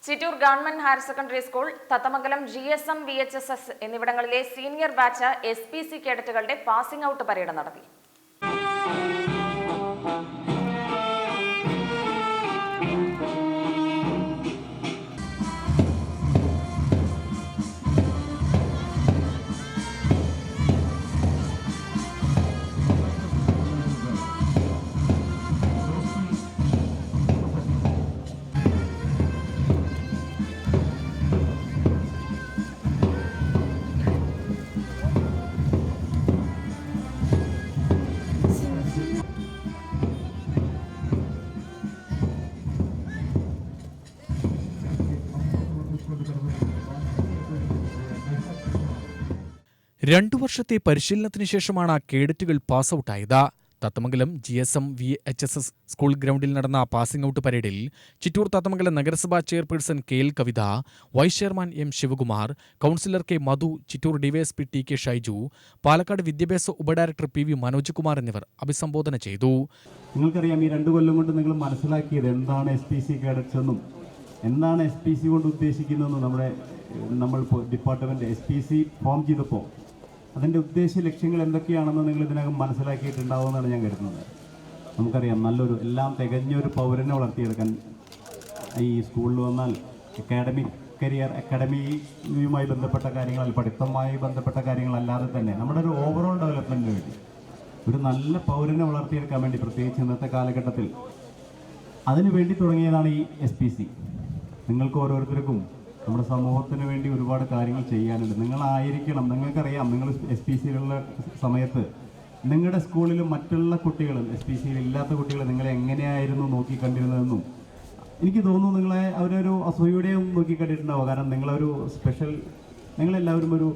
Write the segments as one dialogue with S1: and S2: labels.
S1: Chittur government higher secondary school, Thathamangalam GSM VHSS എന്നിവിടങ്ങളിലെ senior batch SPC കേഡറ്റുകളുടെ passing out parade നടത്തി.
S2: രണ്ടു വർഷത്തെ പരിശീലനത്തിന് ശേഷമാണ് കേഡറ്റുകൾ പാസ് ഔട്ടായത്. തത്തമംഗലം GSM VHSS സ്കൂൾ ഗ്രൗണ്ടിൽ നടന്ന പാസിംഗ് ഔട്ട് പരേഡിൽ ചിറ്റൂർ തത്തമംഗലം നഗരസഭാ chairperson KL Kavitha, vice chairman M Sivakumar, councillor K Madhu, Chittur DYSP TK Shaiju, Palakkad വിദ്യാഭ്യാസ ഉപഡയറക്ടർ PV മനോജ് കുമാർ എന്നിവർ അഭിസംബോധന ചെയ്തു.
S3: നിങ്ങൾക്കറിയാം, ഈ 2 കൊല്ലം കൊണ്ട് നിങ്ങൾ മനസ്സിലാക്കിയത് എന്താണ് SPC കേഡറ്റ്സ് എന്നും എന്താണ് SPC കൊണ്ട് ഉദ്ദേശിക്കുന്നതെന്നും നമ്മൾ ഡിപ്പാർട്ട്മെന്റ് SPC ഫോം ചെയ്തപ്പോൾ അതിൻ്റെ ഉദ്ദേശ ലക്ഷ്യങ്ങൾ എന്തൊക്കെയാണെന്ന് നിങ്ങൾ ഇതിനകം മനസ്സിലാക്കിയിട്ടുണ്ടാവുമെന്നാണ് ഞാൻ കരുതുന്നത്. നമുക്കറിയാം, നല്ലൊരു എല്ലാം തികഞ്ഞൊരു പൗരനെ വളർത്തിയെടുക്കാൻ ഈ സ്കൂളിൽ വന്നാൽ അക്കാഡമിയുമായി ബന്ധപ്പെട്ട കാര്യങ്ങൾ, പഠിത്തവുമായി ബന്ധപ്പെട്ട കാര്യങ്ങളല്ലാതെ തന്നെ നമ്മുടെ ഒരു ഓവറോൾ ഡെവലപ്മെൻറ്റിന് വേണ്ടി ഒരു നല്ല പൗരനെ വളർത്തിയെടുക്കാൻ വേണ്ടി, പ്രത്യേകിച്ച് ഇന്നത്തെ കാലഘട്ടത്തിൽ അതിനു വേണ്ടി തുടങ്ങിയതാണ് ഈ SPC. നിങ്ങൾക്ക് ഓരോരുത്തർക്കും നമ്മുടെ സമൂഹത്തിന് വേണ്ടി ഒരുപാട് കാര്യങ്ങൾ ചെയ്യാനുണ്ട്. നിങ്ങളായിരിക്കണം, നിങ്ങൾക്കറിയാം, നിങ്ങൾ SPCയിലുള്ള സമയത്ത് നിങ്ങളുടെ സ്കൂളിലും മറ്റുള്ള കുട്ടികൾ, SPCയിൽ ഇല്ലാത്ത കുട്ടികൾ നിങ്ങളെ എങ്ങനെയായിരുന്നു നോക്കിക്കണ്ടിരുന്നതെന്നും എനിക്ക് തോന്നുന്നു. നിങ്ങളെ അവരൊരു അസൂയയുടെയും നോക്കിക്കണ്ടിട്ടുണ്ടാവും. കാരണം നിങ്ങളെല്ലാവരും ഒരു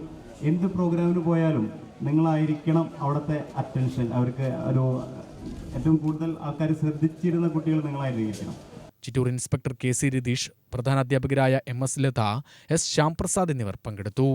S3: എന്ത് പ്രോഗ്രാമിന് പോയാലും നിങ്ങളായിരിക്കണം അവിടുത്തെ അറ്റൻഷൻ. അവർക്ക് ഏറ്റവും കൂടുതൽ ആൾക്കാർ ശ്രദ്ധിച്ചിരുന്ന കുട്ടികൾ നിങ്ങളായിരിക്കണം.
S2: ചിറ്റൂർ ഇൻസ്പെക്ടർ KC രതീഷ്, പ്രധാനാധ്യാപകരായ MS ലത, S ശ്യാംപ്രസാദ് എന്നിവർ പങ്കെടുത്തു.